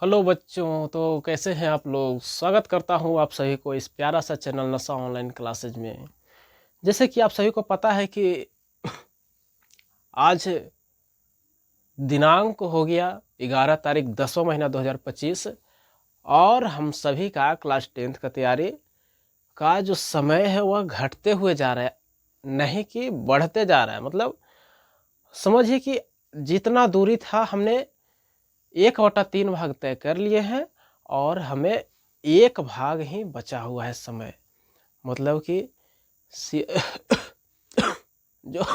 Hello बच्चों, तो कैसे हैं आप लोग। स्वागत करता हूं आप सभी को इस प्यारा सा चैनल नशा ऑनलाइन क्लासेज में। जैसे कि आप सभी को पता है कि आज दिनांक हो गया 11 तारीख 10वां महीना 2025 और हम सभी का क्लास 10th का तैयारी का जो समय है वह घटते हुए जा रहा है, नहीं कि बढ़ते जा रहा है। मतलब समझिए कि जितना दूरी था हमने 1/3 भाग तय कर लिए हैं और हमें एक भाग ही बचा हुआ है समय। मतलब कि जो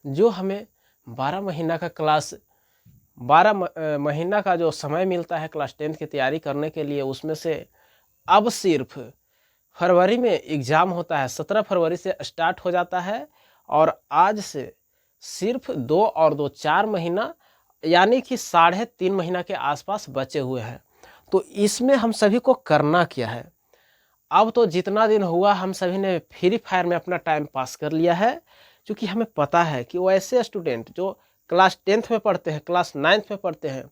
जो हमें 12 महीना का क्लास 12 महीना का जो समय मिलता है क्लास 10th की तैयारी करने के लिए, उसमें से अब सिर्फ फरवरी में एग्ज़ाम होता है। 17 फरवरी से स्टार्ट हो जाता है और आज से सिर्फ 2 और 2 4 महीना यानी कि 3.5 महीना के आसपास बचे हुए हैं। तो इसमें हम सभी को करना क्या है। अब तो जितना दिन हुआ हम सभी ने फ्री फायर में अपना टाइम पास कर लिया है, क्योंकि हमें पता है कि वो ऐसे स्टूडेंट जो क्लास 10th में पढ़ते हैं, क्लास 9th में पढ़ते हैं,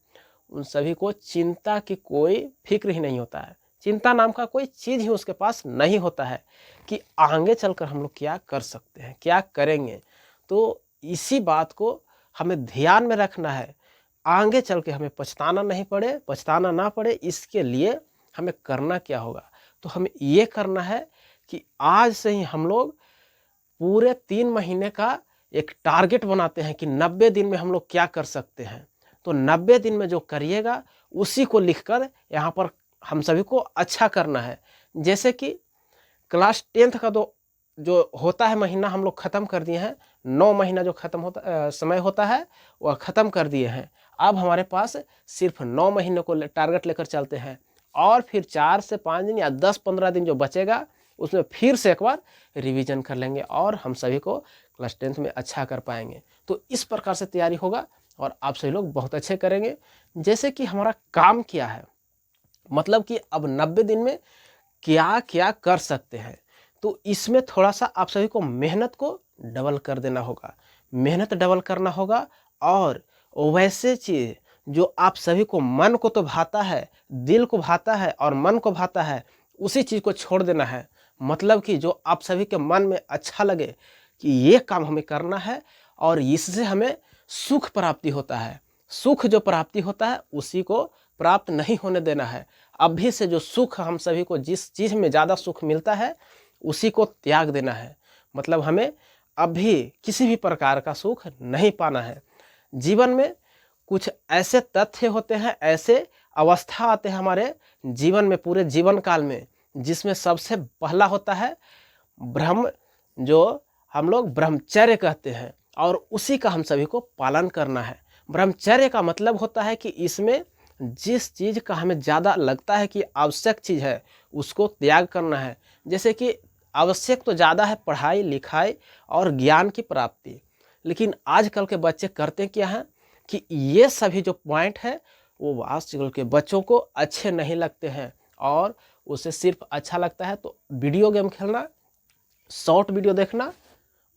उन सभी को चिंता की कोई फिक्र ही नहीं होता है। चिंता नाम का कोई चीज़ ही उसके पास नहीं होता है कि आगे चलकर हम लोग क्या कर सकते हैं, क्या करेंगे। तो इसी बात को हमें ध्यान में रखना है। आगे चल के हमें पछताना ना पड़े, इसके लिए हमें करना क्या होगा। तो हमें ये करना है कि आज से ही हम लोग पूरे 3 महीने का एक टारगेट बनाते हैं कि 90 दिन में हम लोग क्या कर सकते हैं। तो 90 दिन में जो करिएगा उसी को लिखकर यहाँ पर हम सभी को अच्छा करना है। जैसे कि क्लास 10th का जो होता है महीना हम लोग ख़त्म कर दिए हैं। 9 महीना जो ख़त्म होता समय होता है वह ख़त्म कर दिए हैं। अब हमारे पास सिर्फ 9 महीने को टारगेट लेकर चलते हैं और फिर 4 से 5 दिन या 10-15 दिन जो बचेगा उसमें फिर से एक बार रिवीजन कर लेंगे और हम सभी को क्लास 10th में अच्छा कर पाएंगे। तो इस प्रकार से तैयारी होगा और आप सभी लोग बहुत अच्छे करेंगे। जैसे कि हमारा काम क्या है, मतलब कि अब 90 दिन में क्या क्या कर सकते हैं। तो इसमें थोड़ा सा आप सभी को मेहनत को डबल कर देना होगा, मेहनत डबल करना होगा। और वैसे चीज़ जो आप सभी को मन को तो भाता है, दिल को भाता है और मन को भाता है, उसी चीज़ को छोड़ देना है। मतलब कि जो आप सभी के मन में अच्छा लगे कि ये काम हमें करना है और इससे हमें सुख प्राप्ति होता है। सुख जो प्राप्ति होता है उसी को प्राप्त नहीं होने देना है। अभी से जो सुख हम सभी को, जिस चीज़ में ज़्यादा सुख मिलता है उसी को त्याग देना है। मतलब हमें अभी किसी भी प्रकार का सुख नहीं पाना है। जीवन में कुछ ऐसे तथ्य होते हैं, ऐसे अवस्था आते हैं हमारे जीवन में, पूरे जीवन काल में, जिसमें सबसे पहला होता है ब्रह्म, जो हम लोग ब्रह्मचर्य कहते हैं और उसी का हम सभी को पालन करना है। ब्रह्मचर्य का मतलब होता है कि इसमें जिस चीज़ का हमें ज़्यादा लगता है कि आवश्यक चीज़ है उसको त्याग करना है। जैसे कि आवश्यक तो ज़्यादा है पढ़ाई लिखाई और ज्ञान की प्राप्ति, लेकिन आजकल के बच्चे करते क्या हैं कि ये सभी जो पॉइंट है वो आजकल के बच्चों को अच्छे नहीं लगते हैं और उसे सिर्फ अच्छा लगता है तो वीडियो गेम खेलना, शॉर्ट वीडियो देखना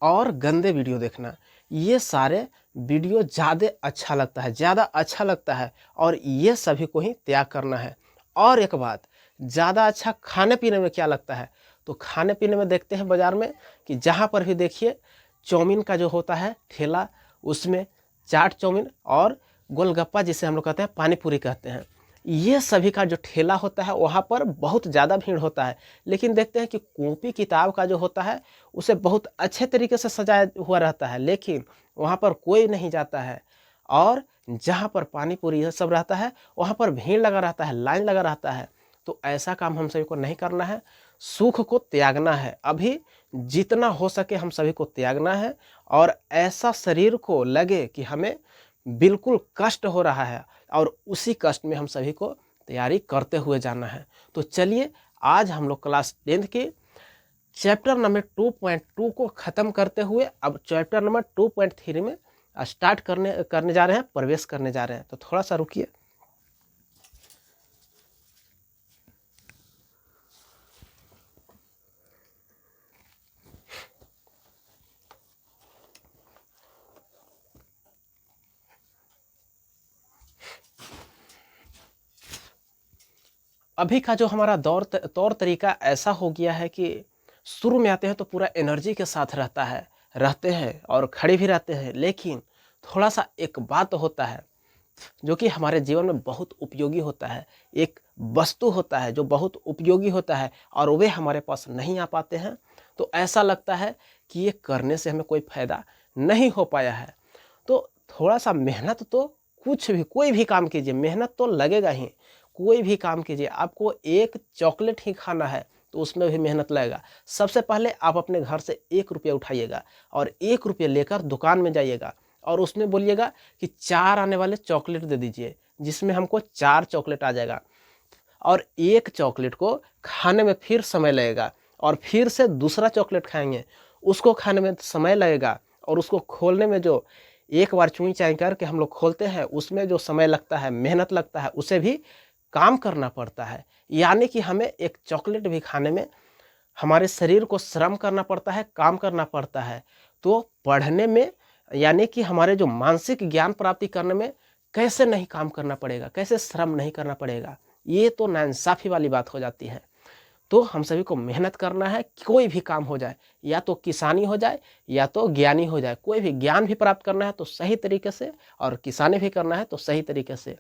और गंदे वीडियो देखना। ये सारे वीडियो ज़्यादा अच्छा लगता है और ये सभी को ही त्याग करना है। और एक बात, ज़्यादा अच्छा खाने पीने में क्या लगता है, तो खाने पीने में देखते हैं बाज़ार में कि जहाँ पर भी देखिए चाउमीन का जो होता है ठेला, उसमें चाट चाउमीन और गोलगप्पा, जिसे हम लोग कहते हैं पानी पूरी कहते हैं, ये सभी का जो ठेला होता है वहाँ पर बहुत ज़्यादा भीड़ होता है। लेकिन देखते हैं कि कॉपी किताब का जो होता है उसे बहुत अच्छे तरीके से सजाया हुआ रहता है, लेकिन वहाँ पर कोई नहीं जाता है। और जहाँ पर पानी पूरी यह सब रहता है वहाँ पर भीड़ लगा रहता है, लाइन लगा रहता है। तो ऐसा काम हम सभी को नहीं करना है, सुख को त्यागना है। अभी जितना हो सके हम सभी को त्यागना है और ऐसा शरीर को लगे कि हमें बिल्कुल कष्ट हो रहा है और उसी कष्ट में हम सभी को तैयारी करते हुए जाना है। तो चलिए आज हम लोग क्लास 10th के चैप्टर नंबर 2.2 को ख़त्म करते हुए अब चैप्टर नंबर 2.3 में स्टार्ट करने जा रहे हैं, प्रवेश करने जा रहे हैं। तो थोड़ा सा रुकिए। अभी का जो हमारा तौर तरीका ऐसा हो गया है कि शुरू में आते हैं तो पूरा एनर्जी के साथ रहते हैं और खड़े भी रहते हैं, लेकिन थोड़ा सा एक बात होता है जो कि हमारे जीवन में बहुत उपयोगी होता है। एक वस्तु होता है जो बहुत उपयोगी होता है और वे हमारे पास नहीं आ पाते हैं, तो ऐसा लगता है कि ये करने से हमें कोई फ़ायदा नहीं हो पाया है। तो थोड़ा सा मेहनत तो, कुछ भी कोई भी काम कीजिए मेहनत तो लगेगा ही। कोई भी काम कीजिए, आपको एक चॉकलेट ही खाना है तो उसमें भी मेहनत लगेगा। सबसे पहले आप अपने घर से 1 रुपया उठाइएगा और 1 रुपया लेकर दुकान में जाइएगा और उसमें बोलिएगा कि 4 आने वाले चॉकलेट दे दीजिए, जिसमें हमको 4 चॉकलेट आ जाएगा। और एक चॉकलेट को खाने में फिर समय लगेगा और फिर से दूसरा चॉकलेट खाएंगे, उसको खाने में समय लगेगा और उसको खोलने में जो एक बार चुई चाई करके हम लोग खोलते हैं उसमें जो समय लगता है, मेहनत लगता है, उसे भी काम करना पड़ता है। यानी कि हमें एक चॉकलेट भी खाने में हमारे शरीर को श्रम करना पड़ता है, काम करना पड़ता है। तो पढ़ने में, यानी कि हमारे जो मानसिक ज्ञान प्राप्ति करने में कैसे नहीं काम करना पड़ेगा, कैसे श्रम नहीं करना पड़ेगा, ये तो नाइंसाफ़ी वाली बात हो जाती है। तो हम सभी को मेहनत करना है, कोई भी काम हो जाए, या तो किसानी हो जाए या तो ज्ञानी हो जाए, कोई भी ज्ञान भी प्राप्त करना है तो सही तरीके से, और किसानी भी करना है तो सही तरीके से।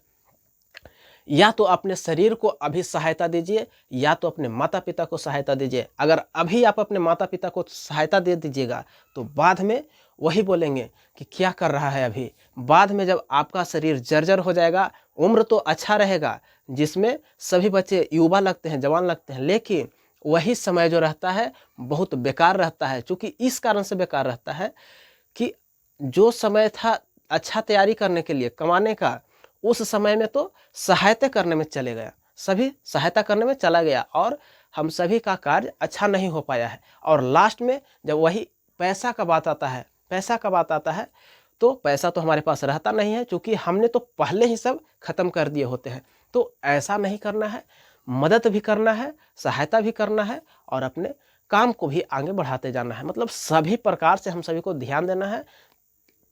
या तो अपने शरीर को अभी सहायता दीजिए या तो अपने माता पिता को सहायता दीजिए। अगर अभी आप अपने माता पिता को सहायता दे दीजिएगा तो बाद में वही बोलेंगे कि क्या कर रहा है अभी। बाद में जब आपका शरीर जर्जर हो जाएगा, उम्र तो अच्छा रहेगा जिसमें सभी बच्चे युवा लगते हैं, जवान लगते हैं, लेकिन वही समय जो रहता है बहुत बेकार रहता है। चूँकि इस कारण से बेकार रहता है कि जो समय था अच्छा तैयारी करने के लिए, कमाने का, उस समय में तो सहायता करने में चले गया, सभी सहायता करने में चला गया और हम सभी का कार्य अच्छा नहीं हो पाया है। और लास्ट में जब वही पैसा का बात आता है, तो पैसा तो हमारे पास रहता नहीं है, क्योंकि हमने तो पहले ही सब खत्म कर दिए होते हैं। तो ऐसा नहीं करना है, मदद भी करना है, सहायता भी करना है और अपने काम को भी आगे बढ़ाते जाना है। मतलब सभी प्रकार से हम सभी को ध्यान देना है।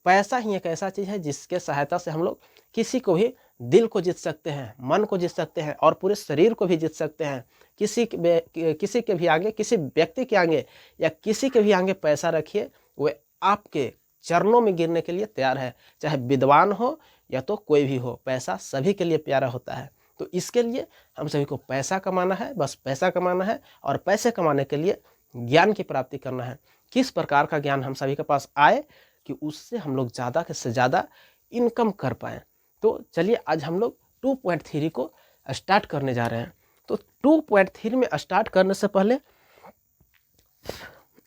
पैसा ही एक ऐसा चीज़ है जिसके सहायता से हम लोग किसी को भी दिल को जीत सकते हैं, मन को जीत सकते हैं और पूरे शरीर को भी जीत सकते हैं। किसी के भी आगे, किसी व्यक्ति के आगे या किसी के भी आगे पैसा रखिए, वे आपके चरणों में गिरने के लिए तैयार है। चाहे विद्वान हो या तो कोई भी हो, पैसा सभी के लिए प्यारा होता है। तो इसके लिए हम सभी को पैसा कमाना है, बस पैसा कमाना है और पैसे कमाने के लिए ज्ञान की प्राप्ति करना है। किस प्रकार का ज्ञान हम सभी के पास आए कि उससे हम लोग ज़्यादा से ज़्यादा इनकम कर पाएँ। तो चलिए आज हम लोग 2.3 को स्टार्ट करने जा रहे हैं। तो 2.3 में स्टार्ट करने से पहले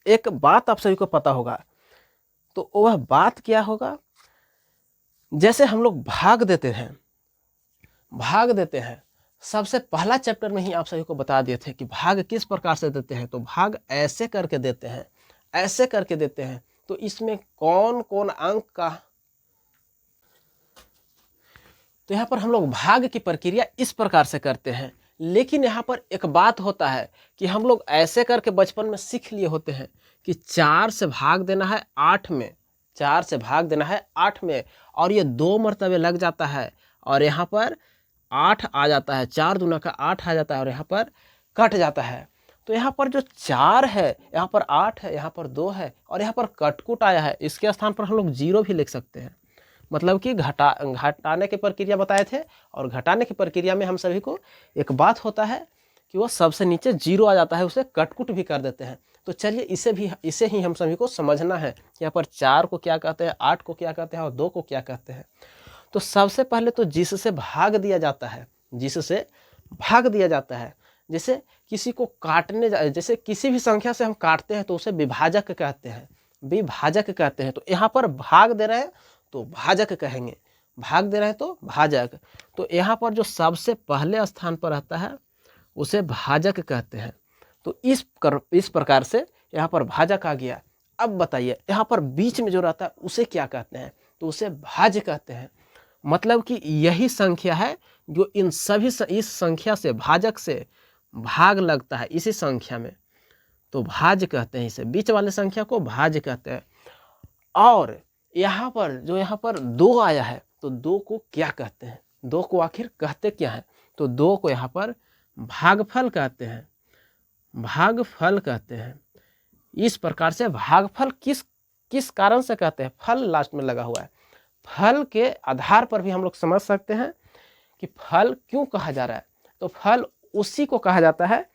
एक बात आप सभी को पता होगा, तो वह बात क्या होगा, जैसे हम लोग भाग देते हैं, सबसे पहला चैप्टर में ही आप सभी को बता दिए थे कि भाग किस प्रकार से देते हैं। तो भाग ऐसे करके देते हैं, तो इसमें कौन कौन अंक का, तो यहाँ पर हम लोग भाग की प्रक्रिया इस प्रकार से करते हैं। लेकिन यहाँ पर एक बात होता है कि हम लोग ऐसे करके बचपन में सीख लिए होते हैं कि 4 से भाग देना है 8 में, 4 से भाग देना है 8 में, और ये 2 मरतबे लग जाता है और यहाँ पर 8 आ जाता है, 4 दूना का 8 आ जाता है और यहाँ पर कट जाता है। तो यहाँ पर जो 4 है, यहाँ पर 8 है, यहाँ पर 2 है और यहाँ पर कटकुट आया है, इसके स्थान पर हम लोग 0 भी लिख सकते हैं। मतलब कि घटाने की प्रक्रिया बताए थे, और घटाने की प्रक्रिया में हम सभी को एक बात होता है कि वो सबसे नीचे 0 आ जाता है, उसे कटकुट भी कर देते हैं। तो चलिए इसे ही हम सभी को समझना है कि यहाँ पर 4 को क्या कहते हैं, 8 को क्या कहते हैं और 2 को क्या कहते हैं। तो सबसे पहले तो जिससे भाग दिया जाता है, जैसे किसी को काटने, जैसे किसी भी संख्या से हम काटते हैं तो उसे विभाजक कहते हैं। तो यहाँ पर भाग दे रहे हैं तो भाजक कहेंगे, भाग दे रहे हैं तो भाजक। तो यहाँ पर जो सबसे पहले स्थान पर रहता है उसे भाजक कहते हैं। तो इस प्रकार से यहाँ पर भाजक आ गया। अब बताइए यहाँ पर बीच में जो रहता है उसे क्या कहते हैं, तो उसे भाज्य कहते हैं। मतलब कि यही संख्या है जो इन सभी इस संख्या से, भाजक से भाग लगता है इसी संख्या में, तो भाज्य कहते हैं इसे, बीच वाले संख्या को भाज्य कहते हैं। और यहाँ पर 2 आया है तो 2 को क्या कहते हैं, 2 को आखिर कहते क्या है, तो 2 को यहाँ पर भागफल कहते हैं, भागफल कहते हैं। इस प्रकार से भागफल किस किस कारण से कहते हैं, फल लास्ट में लगा हुआ है, फल के आधार पर भी हम लोग समझ सकते हैं कि फल क्यों कहा जा रहा है। तो फल उसी को कहा जाता है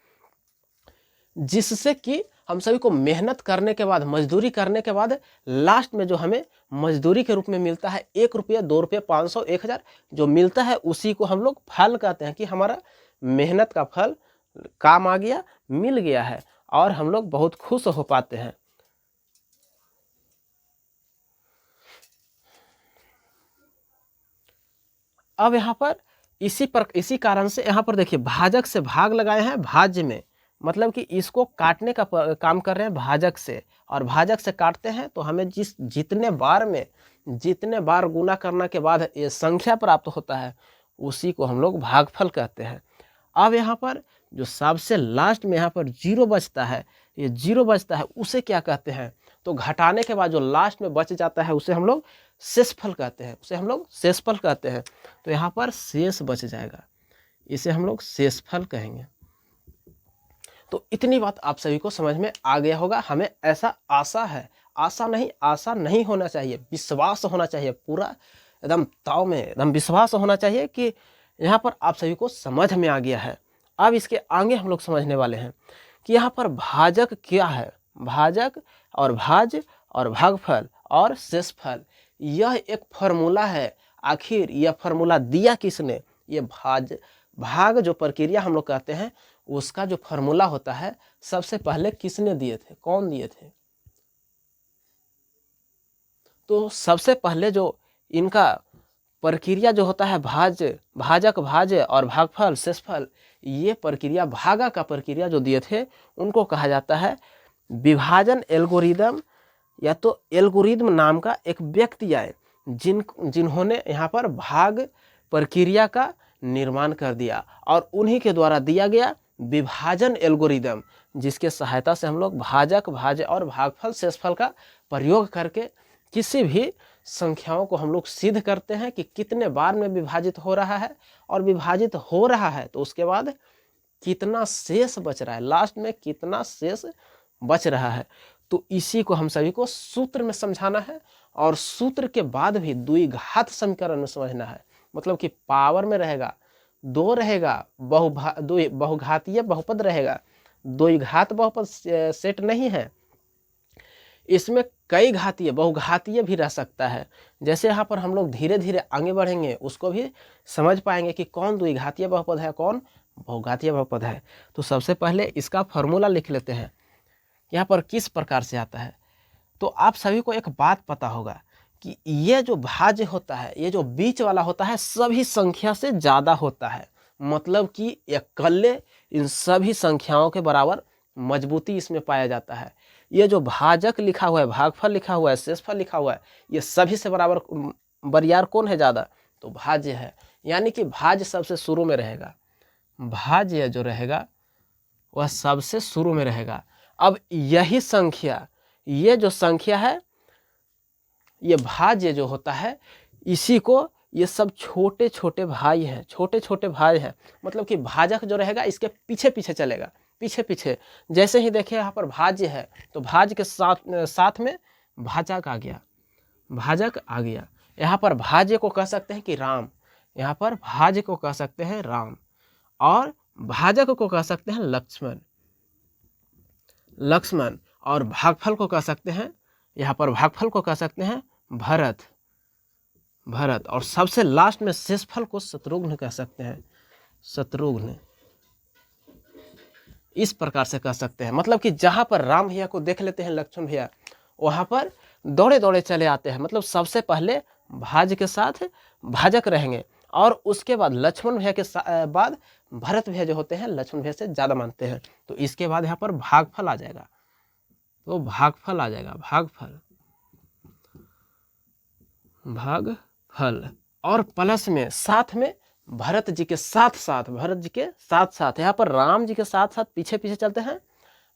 जिससे कि हम सभी को मेहनत करने के बाद, मजदूरी करने के बाद लास्ट में जो हमें मजदूरी के रूप में मिलता है, 1 रुपया, 2 रुपये, 500, 1000 जो मिलता है, उसी को हम लोग फल कहते हैं कि हमारा मेहनत का फल काम आ गया, मिल गया है, और हम लोग बहुत खुश हो पाते हैं। अब यहाँ पर इसी कारण से यहाँ पर देखिए भाजक से भाग लगाए हैं भाज्य में, मतलब कि इसको काटने का काम कर रहे हैं भाजक से, और भाजक से काटते हैं तो हमें जितने बार गुना करने के बाद ये संख्या प्राप्त होता है, उसी को हम लोग भागफल कहते हैं। अब यहाँ पर जो सबसे लास्ट में यहाँ पर जीरो बचता है, ये जीरो बचता है, उसे क्या कहते हैं, तो घटाने के बाद जो लास्ट में बच जाता है उसे हम लोग शेषफल कहते हैं, उसे हम लोग शेषफल कहते हैं। तो यहाँ पर शेष बच जाएगा, इसे हम लोग शेषफल कहेंगे। तो इतनी बात आप सभी को समझ में आ गया होगा। हमें ऐसा आशा नहीं होना चाहिए, विश्वास होना चाहिए, पूरा एकदम ताव में एकदम विश्वास होना चाहिए कि यहाँ पर आप सभी को समझ में आ गया है। अब इसके आगे हम लोग समझने वाले हैं कि यहाँ पर भाजक क्या है, भाजक और भाज्य और भागफल और शेषफल, यह एक फॉर्मूला है। आखिर यह फॉर्मूला दिया किसने, ये भाग जो प्रक्रिया हम लोग कहते हैं, उसका जो फॉर्मूला होता है सबसे पहले किसने दिए थे, कौन दिए थे, तो सबसे पहले जो इनका प्रक्रिया जो होता है भाजक, भाज्य और भागफल, शेषफल, ये प्रक्रिया भागा का प्रक्रिया जो दिए थे उनको कहा जाता है विभाजन एल्गोरिदम, या तो एल्गोरिदम नाम का एक व्यक्ति आए जिन्होंने यहाँ पर भाग प्रक्रिया का निर्माण कर दिया, और उन्हीं के द्वारा दिया गया विभाजन एल्गोरिदम, जिसके सहायता से हम लोग भाजक, भाज्य और भागफल, शेषफल का प्रयोग करके किसी भी संख्याओं को हम लोग सिद्ध करते हैं कि कितने बार में विभाजित हो रहा है, और विभाजित हो रहा है तो उसके बाद कितना शेष बच रहा है, लास्ट में कितना शेष बच रहा है। तो इसी को हम सभी को सूत्र में समझाना है, और सूत्र के बाद भी द्विघात समीकरण में समझना है, मतलब कि पावर में रहेगा, 2 रहेगा, बहुघातीय बहुपद रहेगा, द्विघात बहुपद सेट नहीं है, इसमें कई घातीय बहुघातीय भी रह सकता है। जैसे यहाँ पर हम लोग धीरे धीरे आगे बढ़ेंगे उसको भी समझ पाएंगे कि कौन द्विघातीय बहुपद है, कौन बहुघातीय बहुपद है। तो सबसे पहले इसका फॉर्मूला लिख लेते हैं, यहाँ पर किस प्रकार से आता है। तो आप सभी को एक बात पता होगा कि ये जो भाज्य होता है, ये जो बीच वाला होता है, सभी संख्या से ज़्यादा होता है, मतलब कि इकल्ले इन सभी संख्याओं के बराबर मजबूती इसमें पाया जाता है। ये जो भाजक लिखा हुआ है, भागफल लिखा हुआ है, शेषफल लिखा हुआ है, ये सभी से बराबर बरियार कौन है ज़्यादा, तो भाज्य है। यानी कि भाज्य सबसे शुरू में रहेगा, भाज्य जो रहेगा वह सबसे शुरू में रहेगा। अब यही संख्या, ये जो संख्या है, ये भाज्य जो होता है, इसी को ये सब छोटे छोटे भाई हैं, छोटे छोटे भाई हैं, मतलब कि भाजक जो रहेगा इसके पीछे पीछे चलेगा, पीछे पीछे। जैसे ही देखिए यहाँ पर भाज्य है तो भाज्य के साथ में भाजक आ गया, भाजक आ गया। यहाँ पर भाज्य को कह सकते हैं कि राम, यहाँ पर भाज्य को कह सकते हैं राम, और भाजक को कह सकते हैं लक्ष्मण, और भागफल को कह सकते हैं, यहाँ पर भागफल को कह सकते हैं भरत, और सबसे लास्ट में शेषफल को शत्रुघ्न कह सकते हैं, शत्रुघ्न। इस प्रकार से कह सकते हैं, मतलब कि जहाँ पर राम भैया को देख लेते हैं लक्ष्मण भैया, वहाँ पर दौड़े दौड़े चले आते हैं, मतलब सबसे पहले भाज्य के साथ भाजक रहेंगे, और उसके बाद लक्ष्मण भैया के बाद भरत भैया जो होते हैं लक्ष्मण भैया से ज़्यादा मानते हैं। तो इसके बाद यहाँ पर भागफल आ जाएगा, तो भागफल आ जाएगा, भागफल, और प्लस में साथ में भरत जी के साथ यहाँ पर राम जी के साथ पीछे पीछे चलते हैं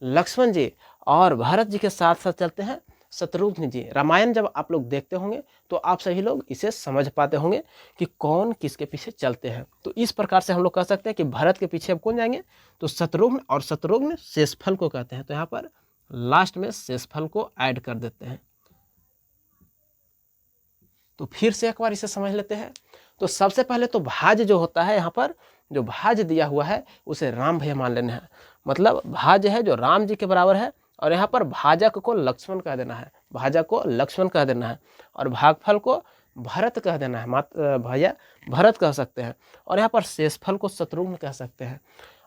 लक्ष्मण जी, और भरत जी के साथ चलते हैं शत्रुघ्न जी। रामायण जब आप लोग देखते होंगे तो आप सभी लोग इसे समझ पाते होंगे कि कौन किसके पीछे चलते हैं। तो इस प्रकार से हम लोग कह सकते हैं कि भरत के पीछे अब कौन जाएंगे, तो शत्रुघ्न, और शत्रुघ्न शेषफल को कहते हैं। तो यहाँ पर लास्ट में शेषफल को ऐड कर देते हैं। तो फिर से एक बार इसे समझ लेते हैं। तो सबसे पहले तो भाज जो होता है, यहाँ पर जो भाज दिया हुआ है उसे राम भैया मान लेना है। मतलब भाज है जो राम जी के बराबर है, और यहाँ पर भाजक को लक्ष्मण कह देना है, भाजक को लक्ष्मण कह देना है, और भागफल को भरत कह देना है, भैया भरत कह सकते हैं, और यहाँ पर शेषफल को शत्रुघ्न कह सकते हैं।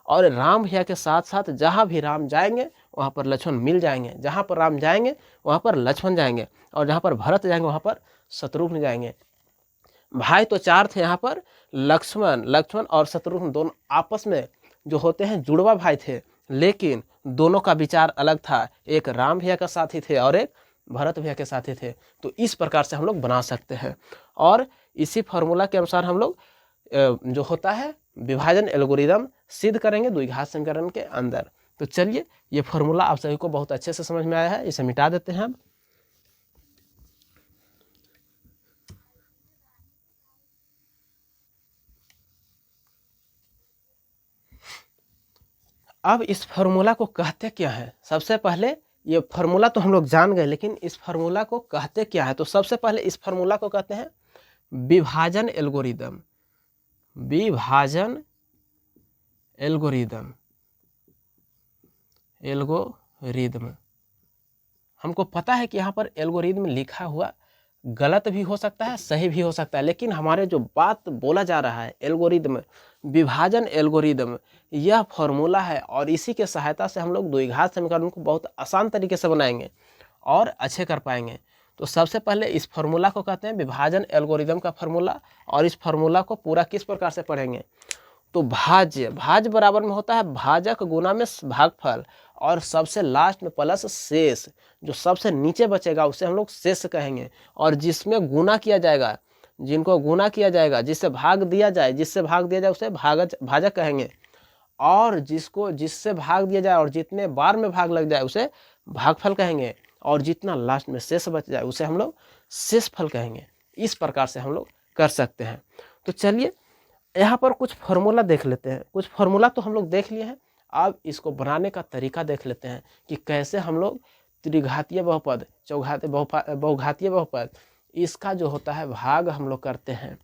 और राम भैया के साथ साथ जहाँ भी राम जाएंगे वहाँ पर लक्ष्मण मिल जाएंगे, जहाँ पर राम जाएंगे वहाँ पर लक्ष्मण जाएंगे, और जहाँ पर भरत जाएंगे वहाँ पर शत्रुघ्न जाएंगे। भाई तो चार थे यहाँ पर, लक्ष्मण और शत्रुघ्न दोनों आपस में जो होते हैं जुड़वा भाई थे, लेकिन दोनों का विचार अलग था। एक राम भैया का साथी थे और एक भरत भैया के साथी थे। तो इस प्रकार से हम लोग बना सकते हैं, और इसी फॉर्मूला के अनुसार हम लोग जो होता है विभाजन एल्गोरिदम सिद्ध करेंगे द्विघात समीकरण के अंदर। तो चलिए, ये फॉर्मूला आप सभी को बहुत अच्छे से समझ में आया है, इसे मिटा देते हैं हम। अब इस फार्मूला को कहते क्या है, सबसे पहले ये फार्मूला तो हम लोग जान गए, लेकिन इस फार्मूला को कहते क्या है। तो सबसे पहले इस फार्मूला को कहते हैं विभाजन एल्गोरिदम। विभाजन एल्गोरिदम, एल्गोरिदम। हमको पता है कि यहाँ पर एल्गोरिदम लिखा हुआ गलत भी हो सकता है, सही भी हो सकता है, लेकिन हमारे जो बात बोला जा रहा है एल्गोरिदम, विभाजन एल्गोरिदम, यह फॉर्मूला है, और इसी के सहायता से हम लोग द्विघात समीकरण को बहुत आसान तरीके से बनाएंगे और अच्छे कर पाएंगे। तो सबसे पहले इस फार्मूला को कहते हैं विभाजन एल्गोरिदम का फार्मूला, और इस फार्मूला को पूरा किस प्रकार से पढ़ेंगे, तो भाज बराबर में होता है भाजक गुना में भागफल, और सबसे लास्ट में प्लस शेष, जो सबसे नीचे बचेगा उसे हम लोग शेष कहेंगे, और जिसमें गुना किया जाएगा, जिनको गुना किया जाएगा, जिससे भाग दिया जाए उसे भाजक कहेंगे, और जिससे भाग दिया जाए और जितने बार में भाग लग जाए उसे भागफल कहेंगे, और जितना लास्ट में शेष बच जाए उसे हम लोग शेषफल कहेंगे। इस प्रकार से हम लोग कर सकते हैं। तो चलिए यहाँ पर कुछ फार्मूला देख लेते हैं। कुछ फार्मूला तो हम लोग देख लिए हैं, अब इसको बनाने का तरीका देख लेते हैं कि कैसे हम लोग त्रिघातीय बहुपद, बहुघातीय बहुपद, इसका जो होता है भाग हम लोग करते हैं।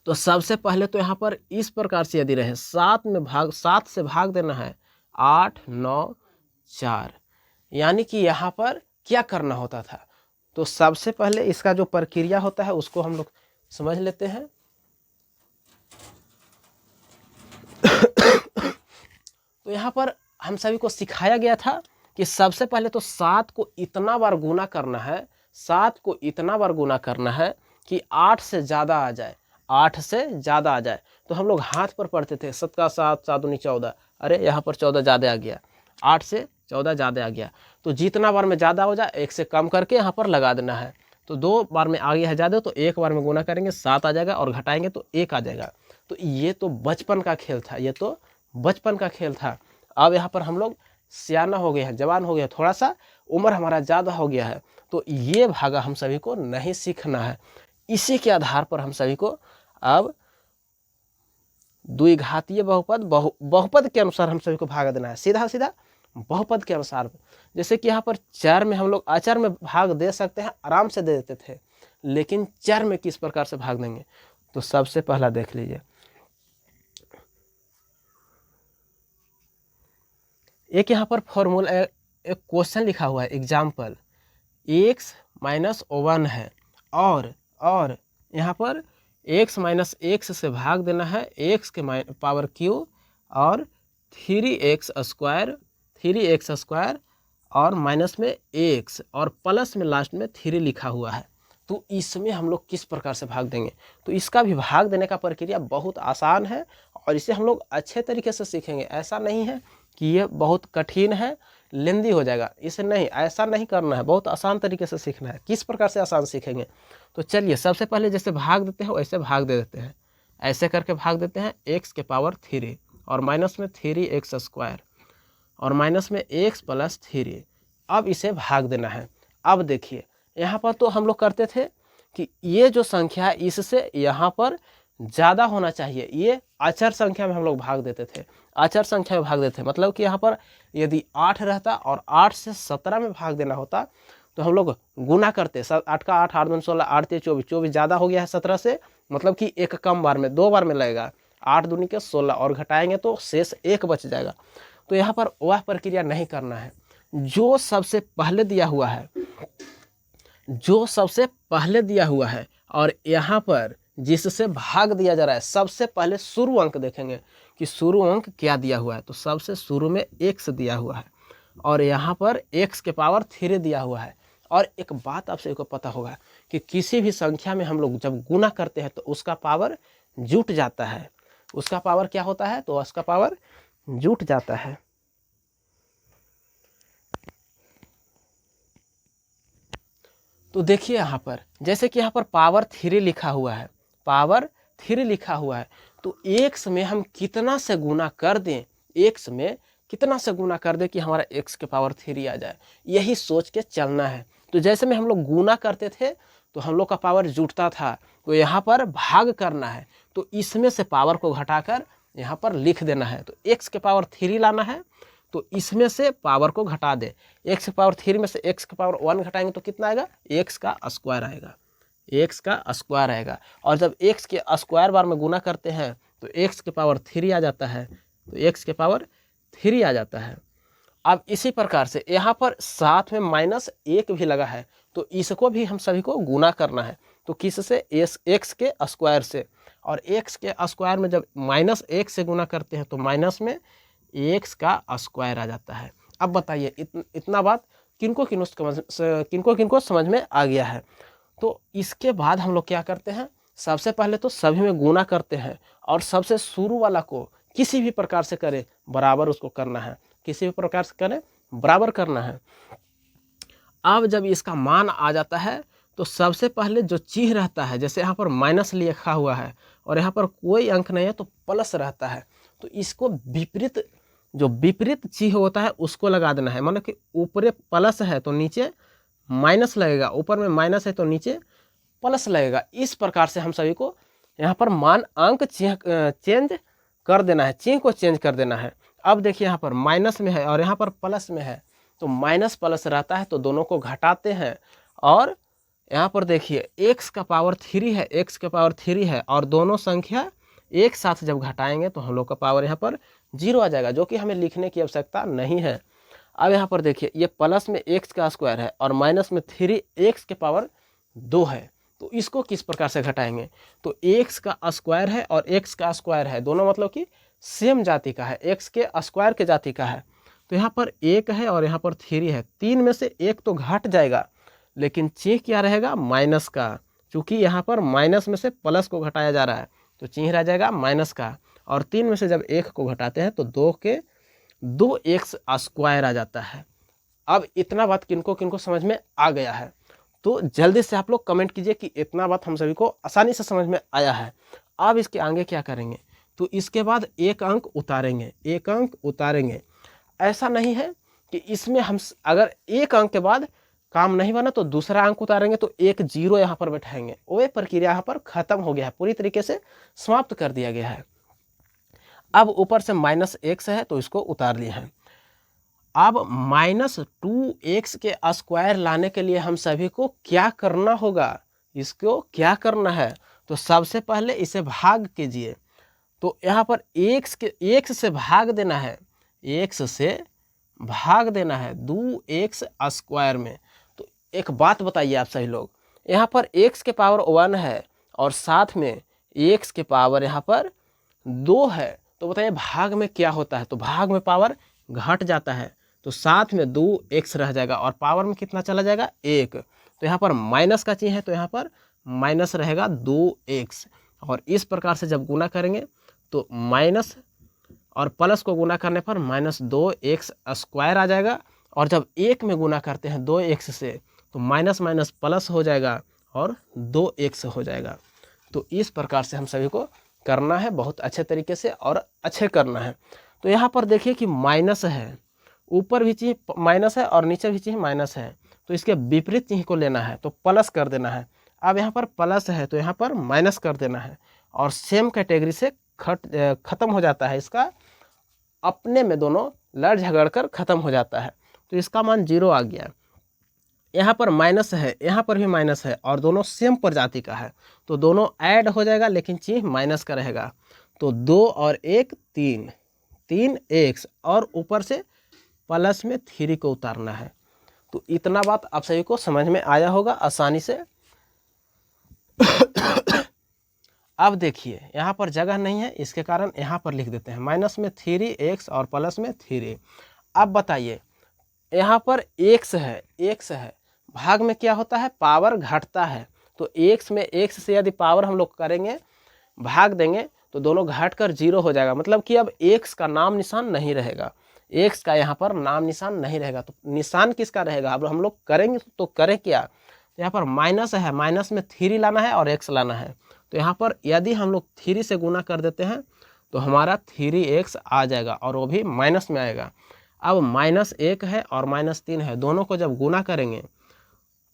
तो सबसे पहले तो यहाँ पर इस प्रकार से यदि रहे, 7 से भाग देना है, 8 9 4, यानी कि यहाँ पर क्या करना होता था। तो सबसे पहले इसका जो प्रक्रिया होता है उसको हम लोग समझ लेते हैं। तो यहाँ पर हम सभी को सिखाया गया था कि सबसे पहले तो 7 को इतना बार गुना करना है, 7 को इतना बार गुना करना है कि 8 से ज़्यादा आ जाए, 8 से ज़्यादा आ जाए। तो हम लोग हाथ पर पढ़ते थे 7 का 7, 7 दूनी 14, अरे यहाँ पर 14 ज़्यादा आ गया, 8 से 14 ज़्यादा आ गया। तो जितना बार में ज़्यादा हो जाए 1 से कम करके यहाँ पर लगा देना है। तो 2 बार में आ गया है ज़्यादा, तो 1 बार में गुना करेंगे 7 आ जाएगा, और घटाएंगे तो 1 आ जाएगा। तो ये तो बचपन का खेल था, ये तो बचपन का खेल था। अब यहाँ पर हम लोग सियाना हो गए हैं, जवान हो गया, थोड़ा सा उम्र हमारा ज़्यादा हो गया है, तो ये भागा हम सभी को नहीं सीखना है। इसी के आधार पर हम सभी को अब द्विघातीय बहुपद के अनुसार हम सभी को भाग देना है, सीधा सीधा बहुपद के अनुसार। जैसे कि यहाँ पर चर में हम लोग अचर में भाग दे सकते हैं, आराम से दे देते थे, लेकिन चर में किस प्रकार से भाग देंगे। तो सबसे पहला देख लीजिए, एक यहाँ पर फॉर्मूला, एक क्वेश्चन लिखा हुआ है एग्जाम्पल, x - 1 है, और यहाँ पर x - x से भाग देना है x के पावर क्यू और 3x स्क्वायर और माइनस में x और प्लस में लास्ट में 3 लिखा हुआ है। तो इसमें हम लोग किस प्रकार से भाग देंगे। तो इसका भी भाग देने का प्रक्रिया बहुत आसान है, और इसे हम लोग अच्छे तरीके से सीखेंगे। ऐसा नहीं है कि ये बहुत कठिन है, लेंदी हो जाएगा, इसे नहीं, ऐसा नहीं करना है, बहुत आसान तरीके से सीखना है। किस प्रकार से आसान सीखेंगे, तो चलिए सबसे पहले जैसे भाग देते हैं वैसे भाग दे देते हैं। ऐसे करके भाग देते हैं x के पावर 3 और माइनस में 3x स्क्वायर और माइनस में x प्लस 3। अब इसे भाग देना है। अब देखिए यहाँ पर तो हम लोग करते थे कि ये जो संख्या है इससे यहाँ पर ज़्यादा होना चाहिए, ये अचर संख्या में हम लोग भाग देते थे, अचर संख्या में भाग देते थे। मतलब कि यहाँ पर यदि 8 रहता और 8 से 17 में भाग देना होता तो हम लोग गुना करते, 8 का 8, 8 दूनी 16, 8 3 24, 24 ज़्यादा हो गया है 17 से, मतलब कि एक कम बार में 2 बार में लगेगा, 8 दूनी के 16 और घटाएंगे तो शेष 1 बच जाएगा। तो यहाँ पर वह प्रक्रिया नहीं करना है, जो सबसे पहले दिया हुआ है, जो सबसे पहले दिया हुआ है और यहाँ पर जिससे भाग दिया जा रहा है, सबसे पहले शुरू अंक देखेंगे कि शुरू अंक क्या दिया हुआ है। तो सबसे शुरू में x दिया हुआ है और यहाँ पर x के पावर 3 दिया हुआ है। और एक बात आप सभी को पता होगा कि किसी भी संख्या में हम लोग जब गुना करते हैं तो उसका पावर जुट जाता है, उसका पावर क्या होता है, तो उसका पावर जुट जाता है। तो देखिए यहाँ पर जैसे कि यहाँ पर पावर 3 लिखा हुआ है, पावर 3 लिखा हुआ है, तो x में हम कितना से गुना कर दें, x में कितना से गुना कर दें कि हमारा x के पावर 3 आ जाए, यही सोच के चलना है। तो जैसे में हम लोग गुना करते थे तो हम लोग का पावर जुटता था, तो यहाँ पर भाग करना है, तो इसमें से पावर को घटाकर यहाँ पर लिख देना है। तो x के पावर 3 लाना है, तो इसमें से पावर को घटा दे, x के पावर 3 में से x के पावर 1 घटाएंगे तो कितना आएगा, x का स्क्वायर आएगा, x का स्क्वायर आएगा। और जब x के स्क्वायर बार में गुना करते हैं तो x के पावर 3 आ जाता है, तो x के पावर 3 आ जाता है। अब इसी प्रकार से यहाँ पर साथ में -1 भी लगा है, तो इसको भी हम सभी को गुना करना है। तो किससे, x के स्क्वायर से, और x के स्क्वायर में जब -1 से गुना करते हैं तो माइनस में x का स्क्वायर आ जाता है। अब बताइए इतना बात किनको किनको समझ में आ गया है। तो इसके बाद हम लोग क्या करते हैं, सबसे पहले तो सभी में गुना करते हैं और सबसे शुरू वाला को किसी भी प्रकार से करें बराबर उसको करना है, किसी भी प्रकार से करें बराबर करना है। अब जब इसका मान आ जाता है तो सबसे पहले जो चिन्ह रहता है, जैसे यहाँ पर माइनस लिखा हुआ है और यहाँ पर कोई अंक नहीं है तो प्लस रहता है, तो इसको विपरीत, जो विपरीत चिन्ह होता है उसको लगा देना है। मतलब कि ऊपर प्लस है तो नीचे माइनस लगेगा, ऊपर में माइनस है तो नीचे प्लस लगेगा। इस प्रकार से हम सभी को यहाँ पर मान अंक चेंज कर देना है, चिन्ह को चेंज कर देना है। अब देखिए यहाँ पर माइनस में है और यहाँ पर प्लस में है, तो माइनस प्लस रहता है तो दोनों को घटाते हैं और यहाँ पर देखिए x का पावर 3 है, x के पावर 3 है और दोनों संख्या एक साथ जब घटाएंगे तो हम लोग का पावर यहाँ पर 0 आ जाएगा, जो कि हमें लिखने की आवश्यकता नहीं है। अब यहाँ पर देखिए ये प्लस में x का स्क्वायर है और माइनस में 3x के पावर 2 है, तो इसको किस प्रकार से घटाएंगे, तो x का स्क्वायर है और x का स्क्वायर है, दोनों मतलब कि सेम जाति का है, x के स्क्वायर के जाति का है। तो यहाँ पर 1 है और यहाँ पर 3 है, 3 में से 1 तो घट जाएगा लेकिन चिन्ह क्या रहेगा, माइनस का। चूँकि यहाँ पर माइनस में से प्लस को घटाया जा रहा है तो चिन्ह रह जाएगा माइनस का, और 3 में से जब 1 को घटाते हैं तो 2x स्क्वायर आ जाता है। अब इतना बात किनको किनको समझ में आ गया है, तो जल्दी से आप लोग कमेंट कीजिए कि इतना बात हम सभी को आसानी से समझ में आया है। अब इसके आगे क्या करेंगे, तो इसके बाद एक अंक उतारेंगे, एक अंक उतारेंगे। ऐसा नहीं है कि इसमें हम अगर एक अंक के बाद काम नहीं बना तो दूसरा अंक उतारेंगे तो एक 0 यहाँ पर बैठाएंगे, वो प्रक्रिया यहाँ पर खत्म हो गया है, पूरी तरीके से समाप्त कर दिया गया है। अब ऊपर से -x है तो इसको उतार लिए हैं। अब -2x के स्क्वायर लाने के लिए हम सभी को क्या करना होगा, इसको क्या करना है, तो सबसे पहले इसे भाग कीजिए। तो यहाँ पर x से भाग देना है, x से भाग देना है 2x स्क्वायर में। तो एक बात बताइए आप सही लोग, यहाँ पर x के पावर 1 है और साथ में x के पावर यहाँ पर 2 है, तो बताइए भाग में क्या होता है, तो भाग में पावर घट जाता है, तो साथ में 2x रह जाएगा और पावर में कितना चला जाएगा, 1। तो यहाँ पर माइनस का चिन्ह है तो यहाँ पर माइनस रहेगा 2x, और इस प्रकार से जब गुना करेंगे तो माइनस और प्लस को गुना करने पर -2x स्क्वायर आ जाएगा, और जब 1 में गुना करते हैं 2x से तो माइनस माइनस प्लस हो जाएगा और 2x हो जाएगा। तो इस प्रकार से हम सभी को करना है, बहुत अच्छे तरीके से और अच्छे करना है। तो यहाँ पर देखिए कि माइनस है, ऊपर भी चीज माइनस है और नीचे भी चीज माइनस है, तो इसके विपरीत चिन्ह को लेना है, तो प्लस कर देना है। अब यहाँ पर प्लस है तो यहाँ पर माइनस कर देना है, और सेम कैटेगरी से खत्म हो जाता है, इसका अपने में दोनों लड़ झगड़ कर खत्म हो जाता है। तो इसका मान 0 आ गया। यहाँ पर माइनस है, यहाँ पर भी माइनस है, और दोनों सेम प्रजाति का है, तो दोनों ऐड हो जाएगा लेकिन चिन्ह माइनस का रहेगा। तो 2 और 1 3, 3 एक्स, और ऊपर से प्लस में 3 को उतारना है। तो इतना बात आप सभी को समझ में आया होगा आसानी से। अब देखिए यहाँ पर जगह नहीं है, इसके कारण यहाँ पर लिख देते हैं माइनस में 3x और प्लस में 3। अब बताइए यहाँ पर x है, भाग में क्या होता है, पावर घटता है। तो x में x से यदि पावर हम लोग करेंगे, भाग देंगे, तो दोनों घट कर 0 हो जाएगा। मतलब कि अब x का नाम निशान नहीं रहेगा, x का यहाँ पर नाम निशान नहीं रहेगा। तो निशान किसका रहेगा, अब हम लोग करेंगे तो करें क्या, तो यहाँ पर माइनस है, माइनस में 3 लाना है और x लाना है। तो यहाँ पर यदि हम लोग 3 से गुना कर देते हैं तो हमारा 3x आ जाएगा, और वो भी माइनस में आएगा। अब -1 है और -3 है, दोनों को जब गुना करेंगे,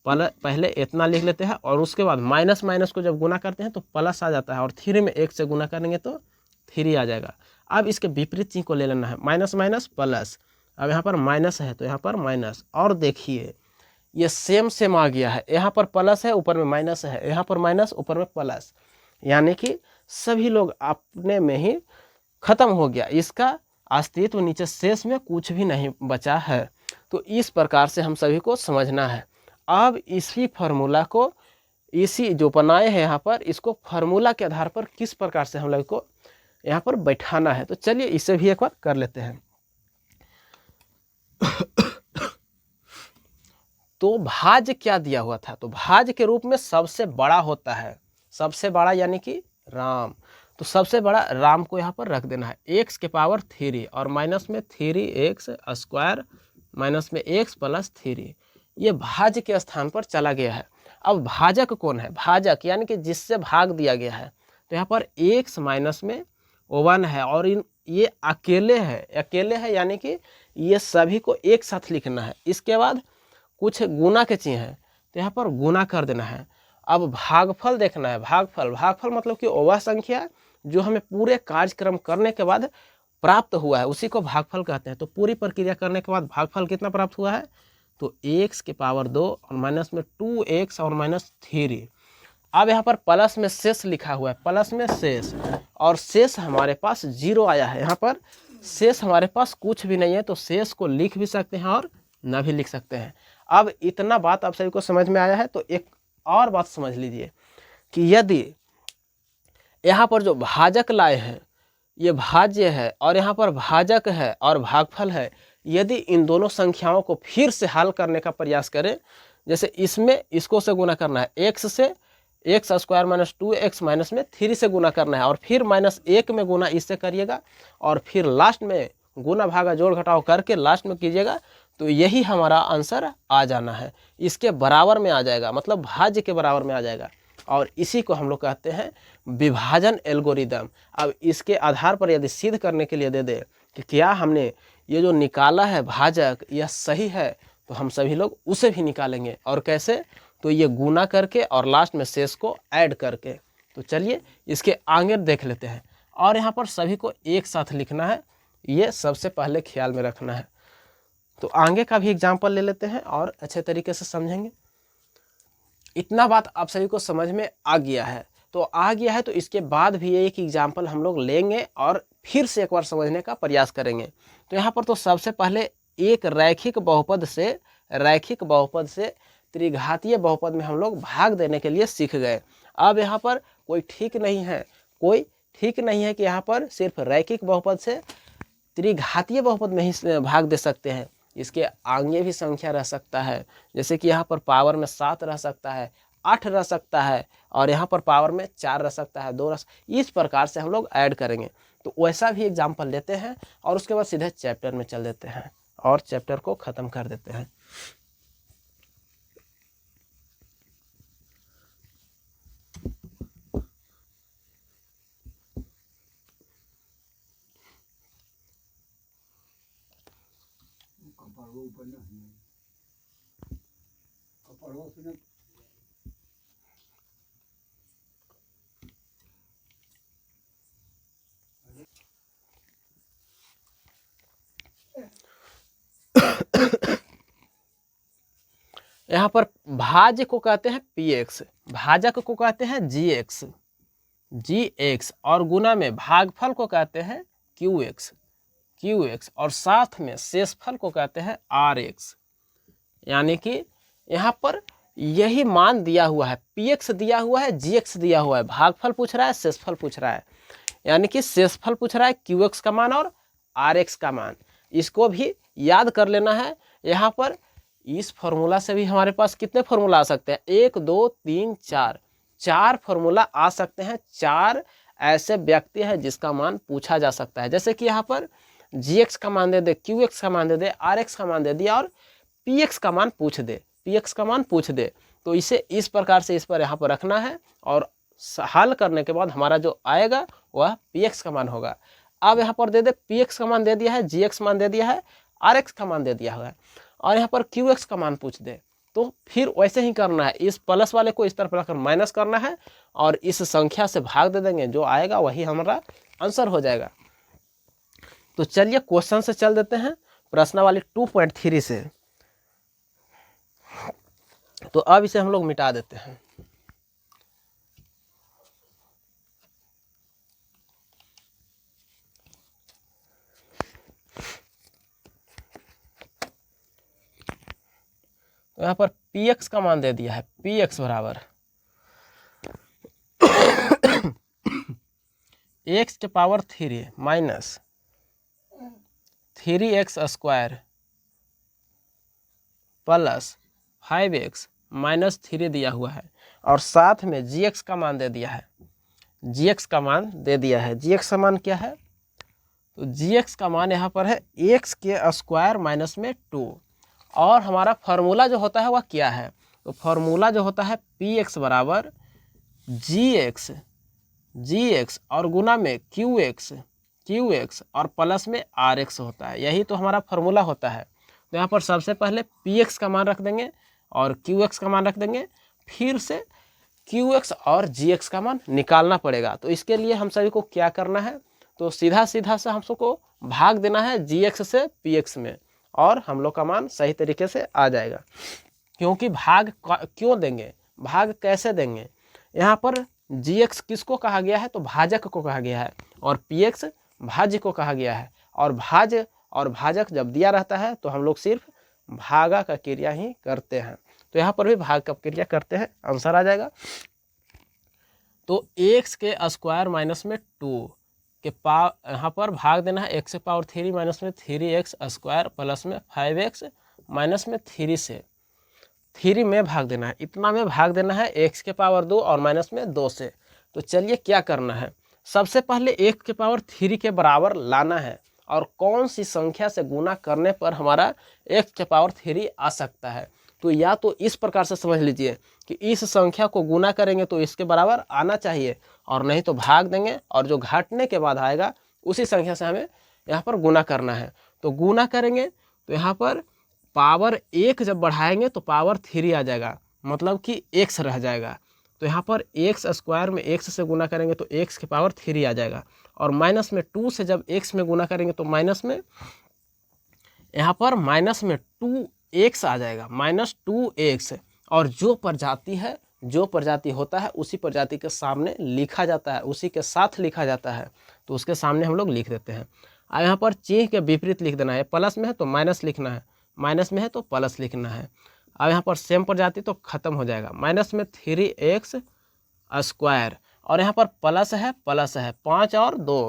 पहले इतना लिख लेते हैं, और उसके बाद माइनस माइनस को जब गुना करते हैं तो प्लस आ जाता है, और 3 में 1 से गुना करेंगे तो 3 आ जाएगा। अब इसके विपरीत चिन्ह को ले लेना है, माइनस माइनस प्लस। अब यहाँ पर माइनस है तो यहाँ पर माइनस, और देखिए ये सेम आ गया है, यहाँ पर प्लस है ऊपर में माइनस है, यहाँ पर माइनस ऊपर में प्लस, यानी कि सभी लोग अपने में ही खत्म हो गया, इसका अस्तित्व नीचे शेष में कुछ भी नहीं बचा है। तो इस प्रकार से हम सभी को समझना है। अब इसी फार्मूला को, इसी जो बनाए हैं यहाँ पर, इसको फार्मूला के आधार पर किस प्रकार से हम लोग को यहाँ पर बैठाना है, तो चलिए इसे भी एक बार कर लेते हैं। तो भाज्य क्या दिया हुआ था, तो भाज्य के रूप में सबसे बड़ा होता है, सबसे बड़ा यानी कि राम। तो सबसे बड़ा राम को यहाँ पर रख देना है, x के पावर 3 और माइनस में 3x स्क्वायर माइनस में x प्लस 3, ये भाज्य के स्थान पर चला गया है। अब भाजक कौन है, भाजक यानी कि जिससे भाग दिया गया है, तो यहाँ पर x माइनस में 1 है, और ये अकेले है, यानी कि ये सभी को एक साथ लिखना है। इसके बाद कुछ गुना के चिन्ह है, तो यहाँ पर गुना कर देना है। अब भागफल देखना है, भागफल मतलब कि वह संख्या जो हमें पूरे कार्यक्रम करने के बाद प्राप्त हुआ है, उसी को भागफल कहते हैं। तो पूरी प्रक्रिया करने के बाद भागफल कितना प्राप्त हुआ है, तो x के पावर 2 और माइनस में 2x और माइनस 3। अब यहाँ पर प्लस में शेष लिखा हुआ है, प्लस में शेष, और शेष हमारे पास 0 आया है। यहाँ पर शेष हमारे पास कुछ भी नहीं है, तो शेष को लिख भी सकते हैं और न भी लिख सकते हैं। अब इतना बात आप सभी को समझ में आया है, तो एक और बात समझ लीजिए कि यदि यहाँ पर जो भाजक लाए हैं, ये भाज्य है, और यहाँ पर भाजक है और भागफल है, यदि इन दोनों संख्याओं को फिर से हल करने का प्रयास करें, जैसे इसमें इसको से गुना करना है, x से x square minus 2x minus में 3 से गुना करना है, और फिर -1 में गुना इससे करिएगा, और फिर लास्ट में गुना भागा जोड़ घटाव करके लास्ट में कीजिएगा, तो यही हमारा आंसर आ जाना है, इसके बराबर में आ जाएगा, मतलब भाज्य के बराबर में आ जाएगा। और इसी को हम लोग कहते हैं विभाजन एल्गोरिदम। अब इसके आधार पर यदि सिद्ध करने के लिए दे दे कि क्या हमने ये जो निकाला है भाजक यह सही है, तो हम सभी लोग उसे भी निकालेंगे। और कैसे, तो ये गुना करके और लास्ट में शेष को ऐड करके। तो चलिए इसके आगे देख लेते हैं, और यहाँ पर सभी को एक साथ लिखना है, ये सबसे पहले ख्याल में रखना है। तो आगे का भी एग्जाम्पल ले लेते हैं और अच्छे तरीके से समझेंगे। इतना बात आप सभी को समझ में आ गया है, तो इसके बाद भी एक एग्जाम्पल हम लोग लेंगे और फिर से एक बार समझने का प्रयास करेंगे। तो यहाँ पर तो सबसे पहले एक रैखिक बहुपद से त्रिघातीय बहुपद में हम लोग भाग देने के लिए सीख गए। अब यहाँ पर कोई ठीक नहीं है कि यहाँ पर सिर्फ रैखिक बहुपद से त्रिघातीय बहुपद में ही भाग दे सकते हैं, इसके आगे भी संख्या रह सकता है, जैसे कि यहाँ पर पावर में 7 रह सकता है, 8 रह सकता है, और यहाँ पर पावर में 4 रह सकता है, 2 इस प्रकार से हम लोग ऐड करेंगे। तो वैसा भी एग्जाम्पल लेते हैं और उसके बाद सीधे चैप्टर में चल देते हैं और चैप्टर को ख़त्म कर देते हैं। यहाँ पर भाज्य को कहते हैं px, भाजक को कहते हैं gx और गुना में भागफल को कहते हैं qx और साथ में शेषफल को कहते हैं rx। यानी कि यहाँ पर यही मान दिया हुआ है, px दिया हुआ है, gx दिया हुआ है, भागफल पूछ रहा है, शेषफल पूछ रहा है। यानी कि शेषफल पूछ रहा है qx का मान और rx का मान। इसको भी याद कर लेना है। यहाँ पर इस फॉर्मूला से भी हमारे पास कितने फॉर्मूला आ सकते हैं? 1 2 3 4, 4 फॉर्मूला आ सकते हैं। 4 ऐसे व्यक्ति हैं जिसका मान पूछा जा सकता है। जैसे कि यहाँ पर gx का मान दे दे, qx का मान दे दे, rx का मान दे दिया और px का मान पूछ दे, तो इसे इस प्रकार से इस पर यहाँ पर रखना है और हल करने के बाद हमारा जो आएगा वह px का मान होगा। अब यहाँ पर दे दे px का मान दे दिया है, gx मान दे दिया है, rx का मान दे दिया हुआ है और यहाँ पर qx का मान पूछ दे, तो फिर वैसे ही करना है। इस प्लस वाले को इस तरफ रखकर माइनस करना है और इस संख्या से भाग दे देंगे, जो आएगा वही हमारा आंसर हो जाएगा। तो चलिए क्वेश्चन से चल देते हैं, प्रश्नावली 2.3 से। तो अब इसे हम लोग मिटा देते हैं। तो यहाँ पर px का मान दे दिया है, px बराबर x के power 3 minus 3x square plus 5x minus 3 दिया हुआ है और साथ में gx का मान दे दिया है। gx का मान क्या है? तो gx का मान यहाँ पर है x के स्क्वायर माइनस में 2 और हमारा फार्मूला जो होता है वह क्या है? तो फार्मूला जो होता है px बराबर gx और गुना में qx और प्लस में rx होता है। यही तो हमारा फार्मूला होता है। तो यहाँ पर सबसे पहले px का मान रख देंगे और qx का मान रख देंगे, फिर से qx और gx का मान निकालना पड़ेगा। तो इसके लिए हम सभी को क्या करना है? तो सीधा से हम सबको भाग देना है gx से px में और हम लोग का मान सही तरीके से आ जाएगा। क्योंकि भाग क्यों देंगे, भाग कैसे देंगे? यहाँ पर gx किसको कहा गया है? तो भाजक को कहा गया है और px भाज्य को कहा गया है। और भाज्य और भाजक जब दिया रहता है तो हम लोग सिर्फ भागा का क्रिया ही करते हैं। तो यहाँ पर भी भाग का क्रिया करते हैं, आंसर आ जाएगा। तो x के स्क्वायर माइनस में 2 के यहाँ पर भाग देना है x के पावर 3 माइनस में 3x स्क्वायर प्लस में 5x माइनस में 3 से 3 में भाग देना है, इतना में भाग देना है x के पावर 2 और माइनस में 2 से। तो चलिए क्या करना है, सबसे पहले 1 के पावर 3 के बराबर लाना है और कौन सी संख्या से गुना करने पर हमारा x के पावर 3 आ सकता है। तो या तो इस प्रकार से समझ लीजिए कि इस संख्या को गुना करेंगे तो इसके बराबर आना चाहिए, और नहीं तो भाग देंगे और जो घटने के बाद आएगा उसी संख्या से हमें यहाँ पर गुना करना है। तो गुना करेंगे तो यहाँ पर पावर 1 जब बढ़ाएंगे तो पावर 3 आ जाएगा, मतलब कि x रह जाएगा। तो यहाँ पर x स्क्वायर में x से गुना करेंगे तो x के पावर 3 आ जाएगा और माइनस में 2 से जब x में गुना करेंगे तो माइनस में यहाँ पर माइनस में 2x आ जाएगा, माइनस 2x। और जो प्रजाति होता है उसी प्रजाति के सामने लिखा जाता है, उसी के साथ लिखा जाता है, तो उसके सामने हम लोग लिख देते हैं। अब यहाँ पर चिन्ह के विपरीत लिख देना है, प्लस में है तो माइनस लिखना है, माइनस में है तो प्लस लिखना है। अब यहाँ पर सेम प्रजाति तो खत्म हो जाएगा, माइनस में 3x स्क्वायर और यहाँ पर प्लस है 5 और 2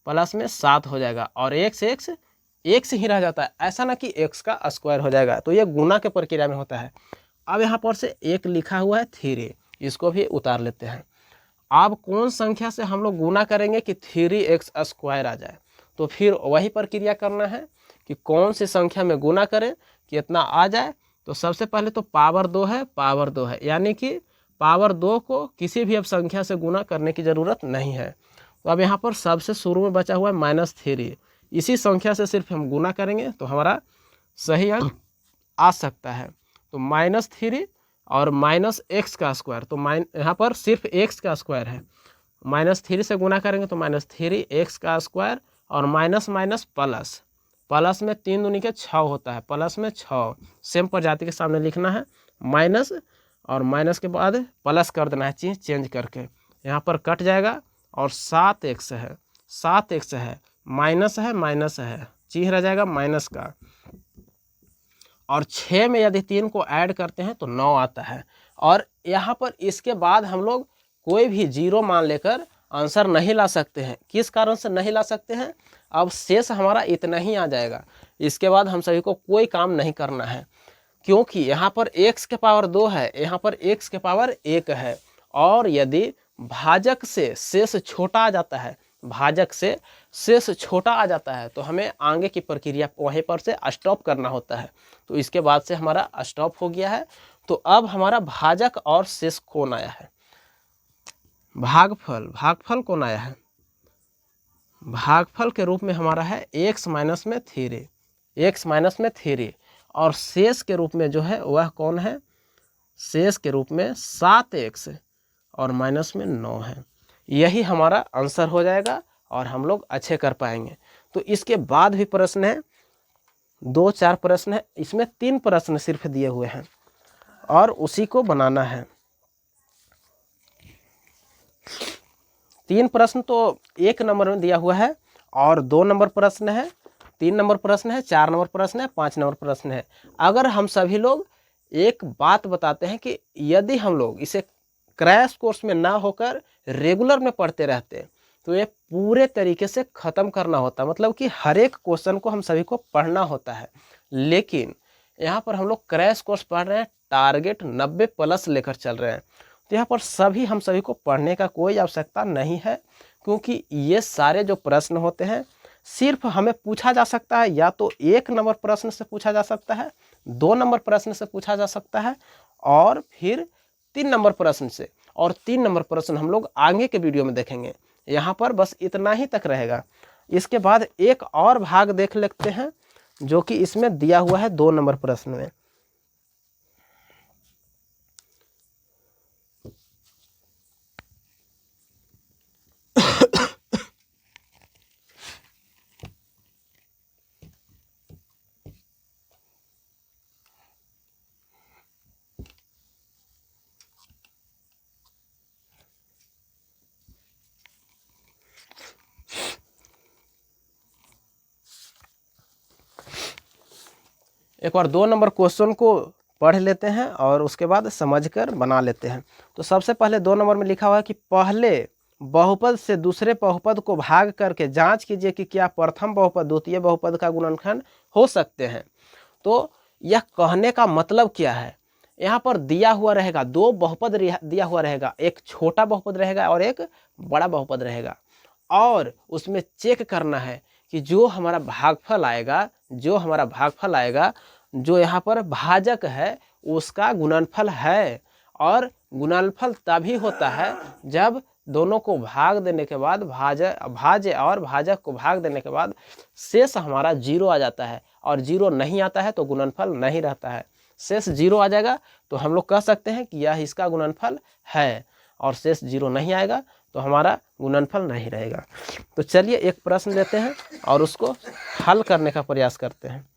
प्लस में 7 हो जाएगा और x ही रह जाता है, ऐसा ना कि x का स्क्वायर हो जाएगा। तो ये गुना के प्रक्रिया में होता है। अब यहाँ पर से 1 लिखा हुआ है 3, इसको भी उतार लेते हैं। अब कौन संख्या से हम लोग गुना करेंगे कि 3x स्क्वायर आ जाए? तो फिर वही प्रक्रिया करना है कि कौन सी संख्या में गुना करें कि इतना आ जाए। तो सबसे पहले तो पावर 2 है, यानी कि पावर 2 को किसी भी अब संख्या से गुना करने की ज़रूरत नहीं है। तो अब यहाँ पर सबसे शुरू में बचा हुआ है -3, इसी संख्या से सिर्फ हम गुना करेंगे तो हमारा सही अंक आ सकता है। तो -3 और माइनस एक्स का स्क्वायर, तो यहाँ पर सिर्फ एक्स का स्क्वायर है, -3 से गुना करेंगे तो -3 एक्स का स्क्वायर और माइनस माइनस प्लस, प्लस में 3 दूनी के 6 होता है, प्लस में 6 सेम प्रजाति के सामने लिखना है, माइनस और माइनस के बाद प्लस कर देना है चीज़ चेंज करके, यहाँ पर कट जाएगा और 7x है, 7x है, माइनस है, चीज़ रह जाएगा माइनस का, और 6 में यदि 3 को ऐड करते हैं तो 9 आता है। और यहाँ पर इसके बाद हम लोग कोई भी जीरो मान लेकर आंसर नहीं ला सकते हैं। किस कारण से नहीं ला सकते हैं? अब शेष हमारा इतना ही आ जाएगा, इसके बाद हम सभी को कोई काम नहीं करना है, क्योंकि यहाँ पर x के पावर 2 है, यहाँ पर x के पावर 1 है। और यदि भाजक से शेष छोटा आ जाता है, भाजक से शेष छोटा आ जाता है तो हमें आगे की प्रक्रिया वहीं पर से स्टॉप करना होता है। तो इसके बाद से हमारा स्टॉप हो गया है। तो अब हमारा भाजक और शेष कौन आया है? भागफल, भागफल कौन आया है? भागफल के रूप में हमारा है x माइनस में 3, x माइनस में 3, और शेष के रूप में जो है वह कौन है? शेष के रूप में 7x और माइनस में 9 है। यही हमारा आंसर हो जाएगा और हम लोग अच्छे कर पाएंगे। तो इसके बाद भी प्रश्न है, 2-4 प्रश्न है, इसमें 3 प्रश्न सिर्फ दिए हुए हैं और उसी को बनाना है। 3 प्रश्न तो 1 नंबर में दिया हुआ है और 2 नंबर प्रश्न है, 3 नंबर प्रश्न है, 4 नंबर प्रश्न है, 5 नंबर प्रश्न है। अगर हम सभी लोग एक बात बताते हैं कि यदि हम लोग इसे क्रैश कोर्स में ना होकर रेगुलर में पढ़ते रहते तो ये पूरे तरीके से ख़त्म करना होता, मतलब कि हर एक क्वेश्चन को हम सभी को पढ़ना होता है। लेकिन यहाँ पर हम लोग क्रैश कोर्स पढ़ रहे हैं, टारगेट 90+ लेकर चल रहे हैं, तो यहाँ पर हम सभी को पढ़ने का कोई आवश्यकता नहीं है, क्योंकि ये सारे जो प्रश्न होते हैं सिर्फ हमें पूछा जा सकता है, या तो 1 नंबर प्रश्न से पूछा जा सकता है, 2 नंबर प्रश्न से पूछा जा सकता है, और फिर 3 नंबर प्रश्न से, और 3 नंबर प्रश्न हम लोग आगे के वीडियो में देखेंगे। यहाँ पर बस इतना ही तक रहेगा। इसके बाद एक और भाग देख लेते हैं जो कि इसमें दिया हुआ है 2 नंबर प्रश्न में। एक बार 2 नंबर क्वेश्चन को पढ़ लेते हैं और उसके बाद समझकर बना लेते हैं। तो सबसे पहले 2 नंबर में लिखा हुआ है कि पहले बहुपद से दूसरे बहुपद को भाग करके जांच कीजिए कि क्या प्रथम बहुपद द्वितीय बहुपद का गुणनखंड हो सकते हैं। तो यह कहने का मतलब क्या है? यहाँ पर दिया हुआ रहेगा 2 बहुपद दिया हुआ रहेगा, एक छोटा बहुपद रहेगा और एक बड़ा बहुपद रहेगा, और उसमें चेक करना है कि जो हमारा भागफल आएगा, जो यहाँ पर भाजक है उसका गुणनफल है। और गुणनफल तभी होता है जब दोनों को भाग देने के बाद, भाज्य और भाजक को भाग देने के बाद शेष हमारा 0 आ जाता है, और 0 नहीं आता है तो गुणनफल नहीं रहता है। शेष 0 आ जाएगा तो हम लोग कह सकते हैं कि यह इसका गुणनफल है, और शेष 0 नहीं आएगा तो हमारा गुणनफल नहीं रहेगा। तो चलिए एक प्रश्न लेते हैं और उसको हल करने का प्रयास करते हैं।